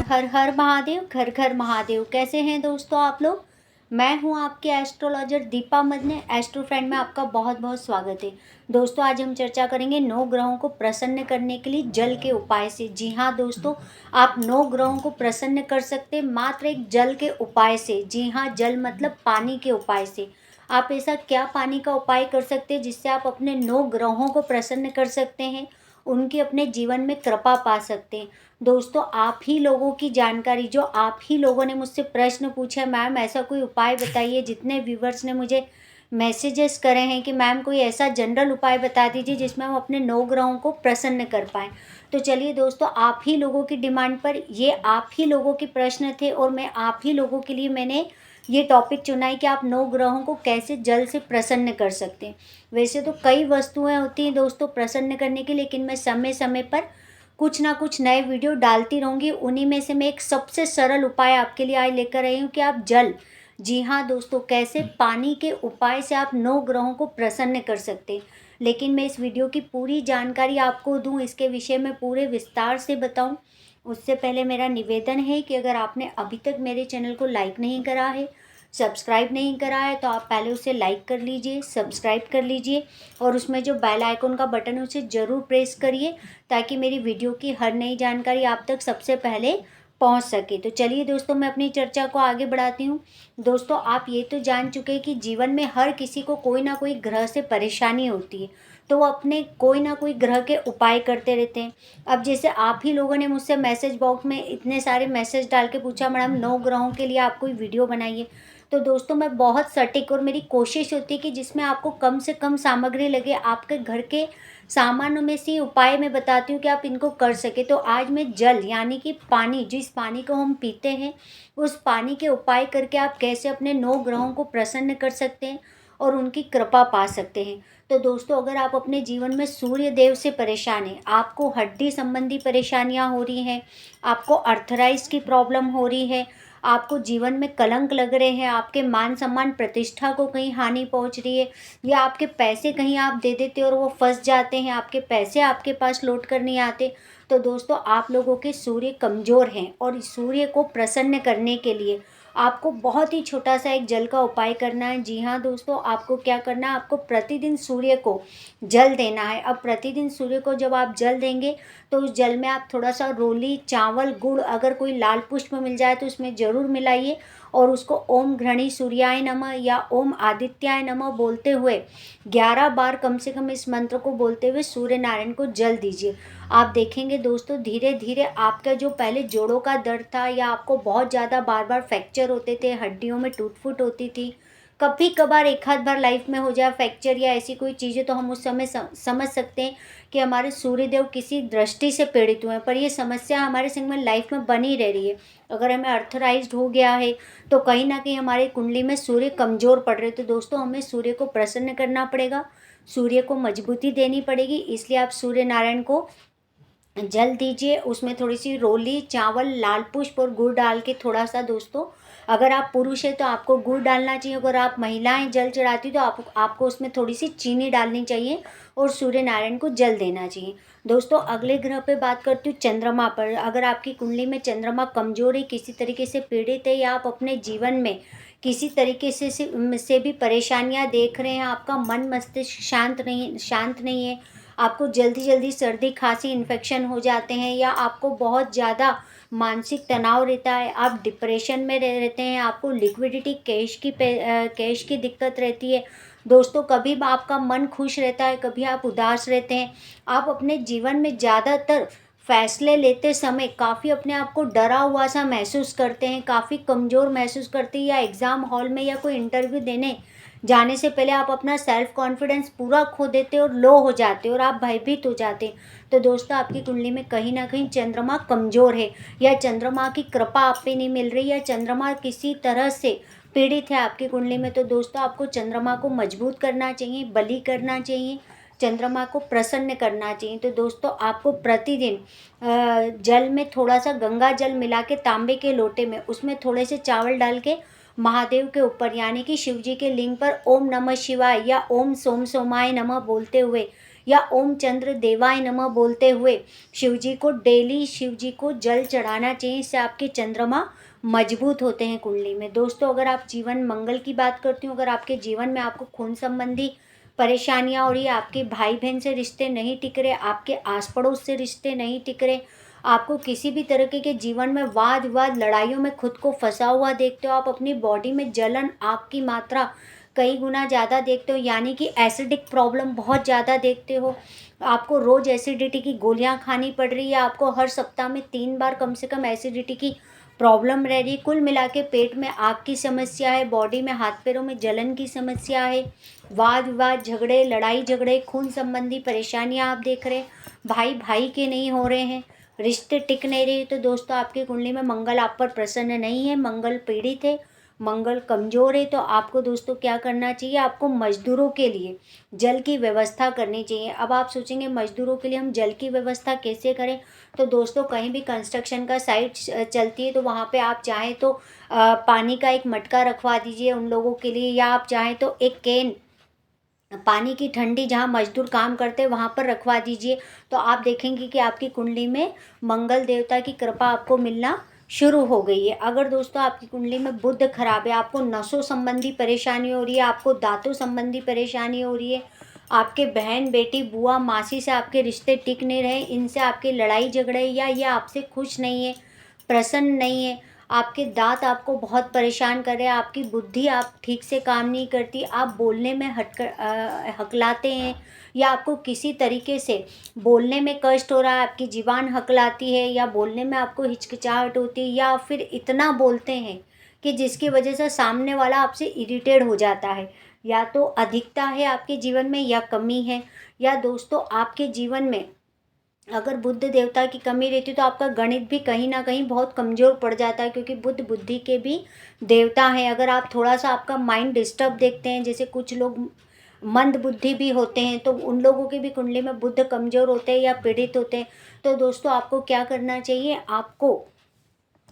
हर हर महादेव, घर घर महादेव। कैसे हैं दोस्तों आप लोग? मैं हूं आपके astrologer Deepa Madane. Astro friend में आपका बहुत बहुत स्वागत है। दोस्तों, आज हम चर्चा करेंगे 9 ग्रहों को प्रसन्न करने के लिए जल के उपाय से। जी हाँ दोस्तों, आप 9 ग्रहों को प्रसन्न कर सकते हैं मात्र एक जल के उपाय से। जी हाँ, जल मतलब पानी के उपाय से। आप ऐसा क्या पानी का उपाय कर सकते हैं जिससे आप अपने 9 ग्रहों को प्रसन्न कर सकते हैं, उनकी अपने जीवन में कृपा पा सकते हैं। दोस्तों, आप ही लोगों की जानकारी, जो आप ही लोगों ने मुझसे प्रश्न पूछा, मैम ऐसा कोई उपाय बताइए। जितने व्यूवर्स ने मुझे मैसेजेस करे हैं कि मैम कोई ऐसा जनरल उपाय बता दीजिए जिसमें हम अपने 9 ग्रहों को प्रसन्न कर पाएँ। तो चलिए दोस्तों, आप ही लोगों की डिमांड पर, ये आप ही लोगों के प्रश्न थे और मैं आप ही लोगों के लिए मैंने ये टॉपिक चुना है कि आप 9 ग्रहों को कैसे जल से प्रसन्न कर सकते हैं। वैसे तो कई वस्तुएं होती हैं दोस्तों प्रसन्न करने की, लेकिन मैं समय समय पर कुछ ना कुछ नए वीडियो डालती रहूँगी। उन्हीं में से मैं एक सबसे सरल उपाय आपके लिए आज लेकर आई हूँ कि आप जल, जी हाँ दोस्तों, कैसे पानी के उपाय से आप 9 ग्रहों को प्रसन्न कर सकते हैं। लेकिन मैं इस वीडियो की पूरी जानकारी आपको दूँ, इसके विषय में पूरे विस्तार से बताऊँ, उससे पहले मेरा निवेदन है कि अगर आपने अभी तक मेरे चैनल को लाइक नहीं करा है, सब्सक्राइब नहीं करा है, तो आप पहले उसे लाइक कर लीजिए, सब्सक्राइब कर लीजिए और उसमें जो बेल आइकन का बटन है उसे ज़रूर प्रेस करिए ताकि मेरी वीडियो की हर नई जानकारी आप तक सबसे पहले पहुंच सके। तो चलिए दोस्तों, मैं अपनी चर्चा को आगे बढ़ाती हूं। दोस्तों, आप ये तो जान चुके हैं कि जीवन में हर किसी को कोई ना कोई ग्रह से परेशानी होती है, तो वो अपने कोई ना कोई ग्रह के उपाय करते रहते हैं। अब जैसे आप ही लोगों ने मुझसे मैसेज बॉक्स में इतने सारे मैसेज डाल के पूछा, मैडम 9 ग्रहों के लिए आप कोई वीडियो बनाइए। तो दोस्तों, मैं बहुत सटीक, और मेरी कोशिश होती है कि जिसमें आपको कम से कम सामग्री लगे, आपके घर के सामानों में से उपाय मैं बताती हूँ कि आप इनको कर सके। तो आज मैं जल यानी कि पानी, जिस पानी को हम पीते हैं, उस पानी के उपाय करके आप कैसे अपने 9 ग्रहों को प्रसन्न कर सकते हैं और उनकी कृपा पा सकते हैं। तो दोस्तों, अगर आप अपने जीवन में सूर्य देव से परेशान हैं, आपको हड्डी संबंधी परेशानियां हो रही हैं, आपको अर्थराइज की प्रॉब्लम हो रही है, आपको जीवन में कलंक लग रहे हैं, आपके मान सम्मान प्रतिष्ठा को कहीं हानि पहुंच रही है, या आपके पैसे कहीं आप दे देते और वो फंस जाते हैं, आपके पैसे आपके पास लौट कर नहीं आते, तो दोस्तों आप लोगों के सूर्य कमज़ोर हैं। और इस सूर्य को प्रसन्न करने के लिए आपको बहुत ही छोटा सा एक जल का उपाय करना है। जी हाँ दोस्तों, आपको क्या करना है, आपको प्रतिदिन सूर्य को जल देना है। अब प्रतिदिन सूर्य को जब आप जल देंगे तो उस जल में आप थोड़ा सा रोली, चावल, गुड़, अगर कोई लाल पुष्प मिल जाए तो उसमें ज़रूर मिलाइए और उसको ओम घृणी सूर्याय नमः या ओम आदित्याय नमः बोलते हुए 11 बार कम से कम इस मंत्र को बोलते हुए सूर्य नारायण को जल दीजिए। आप देखेंगे दोस्तों, धीरे धीरे आपका जो पहले जोड़ों का दर्द था, या आपको बहुत ज़्यादा बार बार फ्रैक्चर होते थे, हड्डियों में टूट फूट होती थी, कभी कभार एक आध बार लाइफ में हो जाए फ्रैक्चर या ऐसी कोई चीज़ें, तो हम उस समय समझ सकते हैं कि हमारे सूर्यदेव किसी दृष्टि से पीड़ित हुए हैं। पर ये समस्या हमारे संग में लाइफ में बनी रह रही है। अगर हमें अर्थराइज्ड हो गया है तो कहीं ना कहीं हमारे कुंडली में सूर्य कमज़ोर पड़ रहे। तो दोस्तों, हमें सूर्य को प्रसन्न करना पड़ेगा, सूर्य को मजबूती देनी पड़ेगी। इसलिए आप सूर्य नारायण को जल दीजिए, उसमें थोड़ी सी रोली, चावल, लाल पुष्प और गुड़ डाल के थोड़ा सा। दोस्तों, अगर आप पुरुष हैं तो आपको गुड़ डालना चाहिए, अगर आप महिलाएं जल चढ़ाती तो आपको उसमें थोड़ी सी चीनी डालनी चाहिए और सूर्य नारायण को जल देना चाहिए। दोस्तों, अगले ग्रह पे बात करती हूँ, चंद्रमा पर। अगर आपकी कुंडली में चंद्रमा कमजोर है, किसी तरीके से पीड़ित है, या आप अपने जीवन में किसी तरीके से भी परेशानियां देख रहे हैं, आपका मन मस्तिष्क शांत नहीं है, आपको जल्दी जल्दी सर्दी खांसी इन्फेक्शन हो जाते हैं, या आपको बहुत ज़्यादा मानसिक तनाव रहता है, आप डिप्रेशन में रहते हैं, आपको लिक्विडिटी कैश की दिक्कत रहती है। दोस्तों, कभी आपका मन खुश रहता है, कभी आप उदास रहते हैं, आप अपने जीवन में ज़्यादातर फैसले लेते समय काफ़ी अपने आप को डरा हुआ सा महसूस करते हैं, काफ़ी कमज़ोर महसूस करते हैं, या एग्ज़ाम हॉल में या कोई इंटरव्यू देने जाने से पहले आप अपना सेल्फ कॉन्फिडेंस पूरा खो देते और लो हो जाते और आप भयभीत हो जाते। तो दोस्तों आपकी कुंडली में कहीं ना कहीं चंद्रमा कमज़ोर है, या चंद्रमा की कृपा आप पे नहीं मिल रही, या चंद्रमा किसी तरह से पीड़ित है आपकी कुंडली में। तो दोस्तों आपको चंद्रमा को मजबूत करना चाहिए, बलि करना चाहिए, चंद्रमा को प्रसन्न करना चाहिए। तो दोस्तों आपको प्रतिदिन जल में थोड़ा सा गंगा जल मिला के तांबे के लोटे में उसमें थोड़े से चावल डाल के महादेव के ऊपर यानी कि शिव जी के लिंग पर ओम नमः शिवाय या ओम सोम सोमाय नमः बोलते हुए या ओम चंद्र देवाय नमः बोलते हुए शिव जी को डेली शिव जी को जल चढ़ाना चाहिए। इससे आपके चंद्रमा मजबूत होते हैं कुंडली में। दोस्तों अगर आप जीवन मंगल की बात करती हूँ, अगर आपके जीवन में आपको खून संबंधी परेशानियाँ हो रही है, आपके भाई बहन से रिश्ते नहीं टिक रहे, आपके आस पड़ोस से रिश्ते नहीं टिक रहे, आपको किसी भी तरीके के जीवन में वाद विवाद लड़ाइयों में खुद को फंसा हुआ देखते हो, आप अपनी बॉडी में जलन आग की मात्रा कई गुना ज़्यादा देखते हो, यानी कि एसिडिक प्रॉब्लम बहुत ज़्यादा देखते हो, आपको रोज़ एसिडिटी की गोलियां खानी पड़ रही है, आपको हर सप्ताह में 3 बार कम से कम एसिडिटी की प्रॉब्लम रह रही, कुल मिला के पेट में आग की समस्या है, बॉडी में हाथ पैरों में जलन की समस्या है, वाद विवाद झगड़े लड़ाई झगड़े खून संबंधी परेशानियां आप देख रहे हैं, भाई भाई के नहीं हो रहे हैं, रिश्ते टिक नहीं रहे। तो दोस्तों आपकी कुंडली में मंगल आप पर प्रसन्न नहीं है, मंगल पीड़ित है, मंगल कमज़ोर है। तो आपको दोस्तों क्या करना चाहिए, आपको मजदूरों के लिए जल की व्यवस्था करनी चाहिए। अब आप सोचेंगे मजदूरों के लिए हम जल की व्यवस्था कैसे करें। तो दोस्तों कहीं भी कंस्ट्रक्शन का साइट चलती है तो वहाँ पे आप चाहें तो पानी का एक मटका रखवा दीजिए उन लोगों के लिए, या आप चाहें तो एक कैन पानी की ठंडी जहाँ मजदूर काम करते हैं वहाँ पर रखवा दीजिए। तो आप देखेंगे कि आपकी कुंडली में मंगल देवता की कृपा आपको मिलना शुरू हो गई है। अगर दोस्तों आपकी कुंडली में बुध खराब है, आपको नसों संबंधी परेशानी हो रही है, आपको दांतों संबंधी परेशानी हो रही है, आपके बहन बेटी बुआ मासी से आपके रिश्ते टिक नहीं रहे, इनसे आपके लड़ाई झगड़े या ये आपसे खुश नहीं है, प्रसन्न नहीं है, आपके दांत आपको बहुत परेशान कर रहे हैं, आपकी बुद्धि आप ठीक से काम नहीं करती, आप बोलने में हकलाते हैं, या आपको किसी तरीके से बोलने में कष्ट हो रहा है, आपकी ज़ुबान हकलाती है, या बोलने में आपको हिचकिचाहट होती है, या फिर इतना बोलते हैं कि जिसकी वजह से सामने वाला आपसे इरिटेट हो जाता है, या तो अधिकता है आपके जीवन में या कमी है, या दोस्तों आपके जीवन में अगर बुद्ध देवता की कमी रहती है तो आपका गणित भी कहीं ना कहीं बहुत कमज़ोर पड़ जाता है, क्योंकि बुद्ध बुद्धि के भी देवता हैं। अगर आप थोड़ा सा आपका माइंड डिस्टर्ब देखते हैं, जैसे कुछ लोग मंद बुद्धि भी होते हैं, तो उन लोगों की भी कुंडली में बुद्ध कमज़ोर होते हैं या पीड़ित होते हैं। तो दोस्तों आपको क्या करना चाहिए, आपको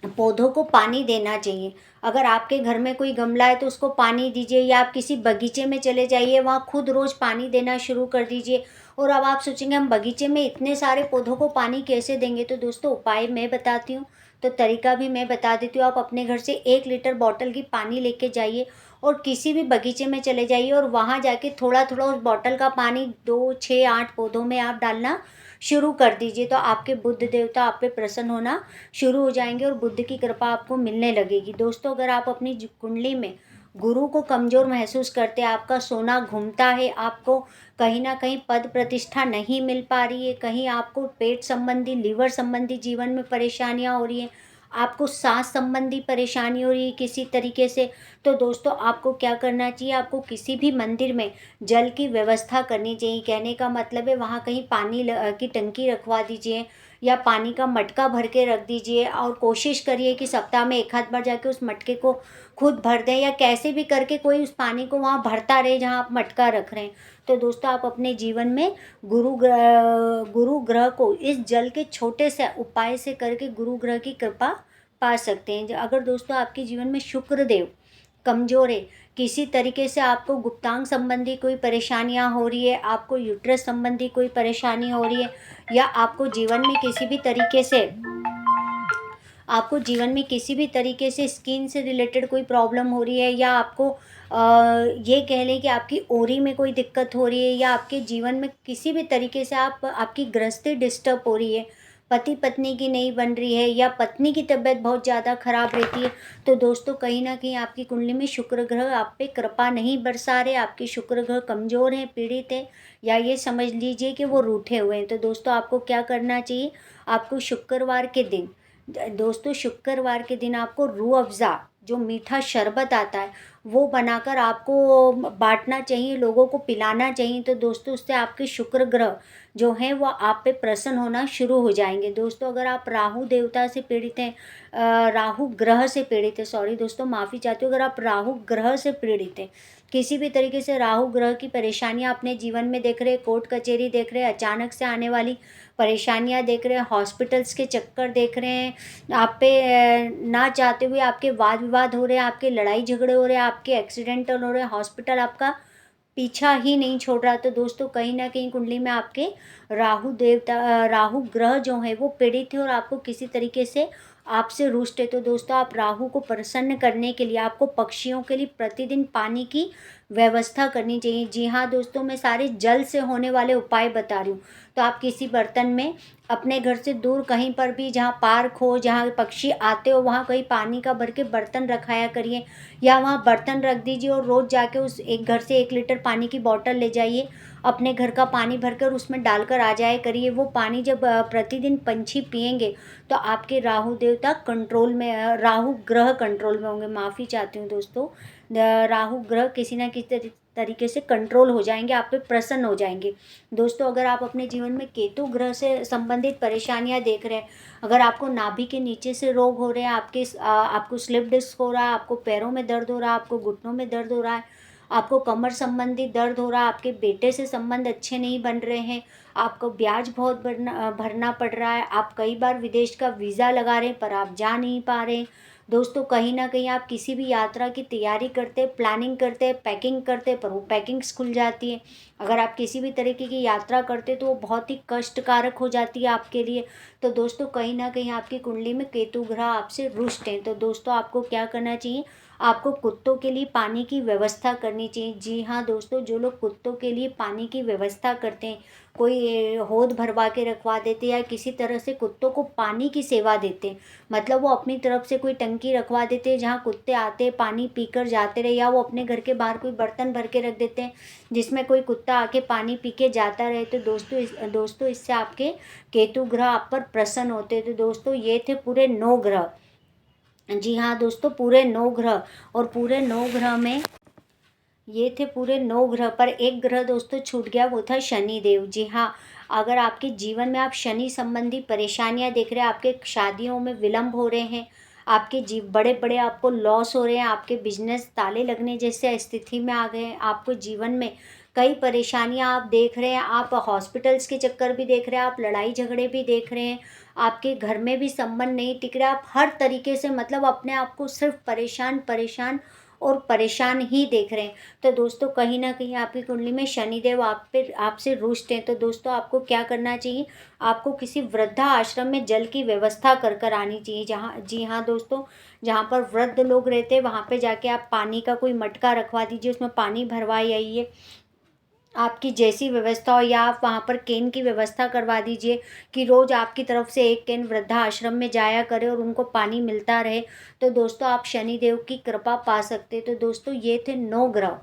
पौधों को पानी देना चाहिए। अगर आपके घर में कोई गमला है तो उसको पानी दीजिए, या आप किसी बगीचे में चले जाइए, वहाँ खुद रोज़ पानी देना शुरू कर दीजिए। और अब आप सोचेंगे हम बगीचे में इतने सारे पौधों को पानी कैसे देंगे। तो दोस्तों उपाय मैं बताती हूँ, तो तरीका भी मैं बता देती हूँ। आप अपने घर से 1 लीटर बॉटल की पानी लेके जाइए और किसी भी बगीचे में चले जाइए, और वहाँ जाके थोड़ा थोड़ा उस बॉटल का पानी 2 6 8 पौधों में आप डालना शुरू कर दीजिए। तो आपके बुद्ध देवता आप पे प्रसन्न होना शुरू हो जाएंगे और बुद्ध की कृपा आपको मिलने लगेगी। दोस्तों अगर आप अपनी कुंडली में गुरु को कमज़ोर महसूस करते हैं, आपका सोना घूमता है, आपको कहीं ना कहीं पद प्रतिष्ठा नहीं मिल पा रही है, कहीं आपको पेट संबंधी लीवर संबंधी जीवन में परेशानियां हो रही हैं, आपको सांस संबंधी परेशानी हो रही है किसी तरीके से, तो दोस्तों आपको क्या करना चाहिए, आपको किसी भी मंदिर में जल की व्यवस्था करनी चाहिए। कहने का मतलब है वहाँ कहीं पानी की टंकी रखवा दीजिए, या पानी का मटका भर के रख दीजिए, और कोशिश करिए कि सप्ताह में 1 आध बार जाके उस मटके को खुद भर दें, या कैसे भी करके कोई उस पानी को वहाँ भरता रहे जहाँ आप मटका रख रहे हैं। तो दोस्तों आप अपने जीवन में गुरु ग्रह को इस जल के छोटे से उपाय से करके गुरु ग्रह की कृपा पा सकते हैं। अगर दोस्तों आपके जीवन में शुक्र देव कमज़ोर है, किसी तरीके से आपको गुप्तांग संबंधी कोई परेशानियां हो रही है, आपको यूट्रस संबंधी कोई परेशानी हो रही है, या आपको जीवन में किसी भी तरीके से स्किन से रिलेटेड कोई प्रॉब्लम हो रही है, या आपको ये कह लें कि आपकी ओरी में कोई दिक्कत हो रही है, या आपके जीवन में किसी भी तरीके से आपकी गृहस्थी डिस्टर्ब हो रही है, पति पत्नी की नहीं बन रही है, या पत्नी की तबीयत बहुत ज़्यादा खराब रहती है, तो दोस्तों कहीं ना कहीं आपकी कुंडली में शुक्र ग्रह आप पे कृपा नहीं बरसा रहे, आपके शुक्र ग्रह कमज़ोर हैं, पीड़ित हैं, या ये समझ लीजिए कि वो रूठे हुए हैं। तो दोस्तों आपको क्या करना चाहिए, आपको शुक्रवार के दिन आपको रूह अफ़ज़ा जो मीठा शरबत आता है वो बनाकर आपको बांटना चाहिए, लोगों को पिलाना चाहिए। तो दोस्तों उससे आपके शुक्र ग्रह जो हैं वो आप पे प्रसन्न होना शुरू हो जाएंगे। दोस्तों अगर आप राहु देवता से पीड़ित हैं, राहु ग्रह से पीड़ित है, सॉरी दोस्तों माफ़ी चाहती हूँ, अगर आप राहु ग्रह से पीड़ित हैं, किसी भी तरीके से राहु ग्रह की परेशानियां अपने जीवन में देख रहे हैं, कोर्ट कचहरी देख रहे हैं, अचानक से आने वाली परेशानियां देख रहे हैं, हॉस्पिटल्स के चक्कर देख रहे हैं, आप पे ना चाहते हुए आपके वाद विवाद हो रहे हैं, आपके लड़ाई झगड़े हो रहे हैं, आपके एक्सीडेंटल हो रहे हैं, हॉस्पिटल आपका पीछा ही नहीं छोड़ रहा, तो दोस्तों कहीं ना कहीं कुंडली में आपके राहु देवता राहु ग्रह जो है वो पीड़ित है और आपको किसी तरीके से आपसे रुष्ट है। तो दोस्तों आप राहु को प्रसन्न करने के लिए आपको पक्षियों के लिए प्रतिदिन पानी की व्यवस्था करनी चाहिए। जी हाँ दोस्तों, मैं सारे जल से होने वाले उपाय बता रही हूँ। तो आप किसी बर्तन में अपने घर से दूर कहीं पर भी जहाँ पार्क हो, जहाँ पक्षी आते हो, वहाँ कहीं पानी का भर के बर्तन रखाया करिए, या वहाँ बर्तन रख दीजिए और रोज़ जाके उस एक घर से 1 लीटर पानी की बॉटल ले जाइए, अपने घर का पानी भरकर उसमें डालकर आ जाया करिए। वो पानी जब प्रतिदिन पंछी पिएंगे तो आपके राहु देवता कंट्रोल में, राहु ग्रह कंट्रोल में होंगे, माफ़ी चाहती हूँ दोस्तों, राहु ग्रह किसी ना किसी तरीके से कंट्रोल हो जाएंगे, आप पे प्रसन्न हो जाएंगे। दोस्तों अगर आप अपने जीवन में केतु ग्रह से संबंधित परेशानियां देख रहे हैं, अगर आपको नाभि के नीचे से रोग हो रहे हैं, आपको स्लिप डिस्क हो रहा है, आपको पैरों में दर्द हो रहा है, आपको घुटनों में दर्द हो रहा है, आपको कमर संबंधी दर्द हो रहा है, आपके बेटे से संबंध अच्छे नहीं बन रहे हैं, आपको ब्याज बहुत भरना पड़ रहा है, आप कई बार विदेश का वीज़ा लगा रहे हैं पर आप जा नहीं पा रहे हैं, दोस्तों कहीं ना कहीं आप किसी भी यात्रा की तैयारी करते, प्लानिंग करते, पैकिंग करते पर वो पैकिंग्स खुल जाती है, अगर आप किसी भी तरीके की यात्रा करते तो वो बहुत ही कष्टकारक हो जाती है आपके लिए। तो दोस्तों कहीं ना कहीं आपकी कुंडली में केतु ग्रह आपसे रुष्ट हैं। तो दोस्तों आपको क्या करना चाहिए, आपको कुत्तों के लिए पानी की व्यवस्था करनी चाहिए। जी हाँ दोस्तों, जो लोग कुत्तों के लिए पानी की व्यवस्था करते हैं, कोई हौद भरवा के रखवा देते या किसी तरह से कुत्तों को पानी की सेवा देते हैं, मतलब वो अपनी तरफ से कोई टंकी रखवा देते हैं जहाँ कुत्ते आते पानी पीकर जाते रहे, या वो अपने घर के बाहर कोई बर्तन भर के रख देते हैं जिसमें कोई कुत्ता आके पानी पी के जाता रहे। तो दोस्तों इससे आपके केतु ग्रह आप पर प्रसन्न होते हैं। तो दोस्तों ये थे पूरे 9 ग्रह। जी हाँ दोस्तों, पूरे 9 ग्रह, और पूरे 9 ग्रह में ये थे पूरे 9 ग्रह, पर एक ग्रह दोस्तों छूट गया, वो था शनि देव। जी हाँ, अगर आपके जीवन में आप शनि संबंधी परेशानियां देख रहे हैं, आपके शादियों में विलंब हो रहे हैं, आपके बड़े बड़े आपको लॉस हो रहे हैं, आपके बिजनेस ताले लगने जैसे स्थिति में आ गए हैं, आपको जीवन में कई परेशानियां आप देख रहे हैं, आप हॉस्पिटल्स के चक्कर भी देख रहे हैं, आप लड़ाई झगड़े भी देख रहे हैं, आपके घर में भी संबंध नहीं टिक रहा, आप हर तरीके से मतलब अपने आप को सिर्फ परेशान परेशान और परेशान ही देख रहे हैं। तो दोस्तों कहीं ना कहीं आपकी कुंडली में शनिदेव आपसे रुष्ट हैं। तो दोस्तों आपको क्या करना चाहिए, आपको किसी वृद्धा आश्रम में जल की व्यवस्था कर कर आनी चाहिए, जहाँ जी हाँ दोस्तों, जहाँ पर वृद्ध लोग रहते हैं वहाँ पे जाके आप पानी का कोई मटका रखवा दीजिए, उसमें पानी भरवाई आइए, आपकी जैसी व्यवस्था हो, या आप वहाँ पर केन की व्यवस्था करवा दीजिए कि रोज़ आपकी तरफ से एक केन वृद्धा आश्रम में जाया करे और उनको पानी मिलता रहे। तो दोस्तों आप शनिदेव की कृपा पा सकते। तो दोस्तों ये थे 9 ग्रह,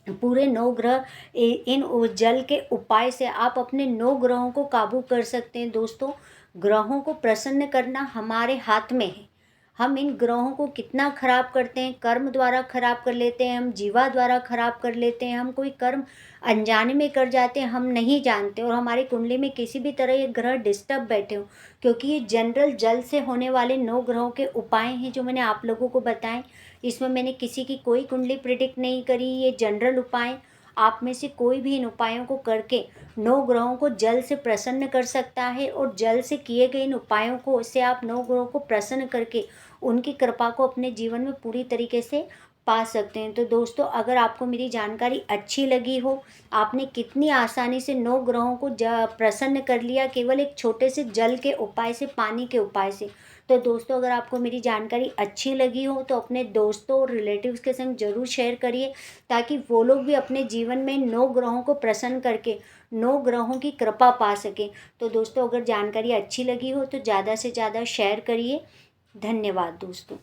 पूरे 9 ग्रह। इन जल के उपाय से आप अपने 9 ग्रहों को काबू कर सकते हैं। दोस्तों ग्रहों को प्रसन्न करना हमारे हाथ में है, हम इन ग्रहों को कितना खराब करते हैं, कर्म द्वारा खराब कर लेते हैं, हम जीवा द्वारा खराब कर लेते हैं, हम कोई कर्म अनजाने में कर जाते हैं, हम नहीं जानते, और हमारी कुंडली में किसी भी तरह ये ग्रह डिस्टर्ब बैठे हो, क्योंकि ये जनरल जल से होने वाले 9 ग्रहों के उपाय हैं जो मैंने आप लोगों को बताएं। इसमें मैंने किसी की कोई कुंडली प्रिडिक्ट नहीं करी, ये जनरल उपाय, आप में से कोई भी इन उपायों को करके 9 ग्रहों को जल से प्रसन्न कर सकता है, और जल से किए गए इन उपायों को से आप 9 ग्रहों को प्रसन्न करके उनकी कृपा को अपने जीवन में पूरी तरीके से पा सकते हैं। तो दोस्तों अगर आपको मेरी जानकारी अच्छी लगी हो, आपने कितनी आसानी से 9 ग्रहों को प्रसन्न कर लिया केवल एक छोटे से जल के उपाय से, पानी के उपाय से। तो दोस्तों अगर आपको मेरी जानकारी अच्छी लगी हो तो अपने दोस्तों और रिलेटिव्स के संग जरूर शेयर करिए, ताकि वो लोग भी अपने जीवन में 9 ग्रहों को प्रसन्न करके 9 ग्रहों की कृपा पा सकें। तो दोस्तों अगर जानकारी अच्छी लगी हो तो ज़्यादा से ज़्यादा शेयर करिए। धन्यवाद दोस्तों।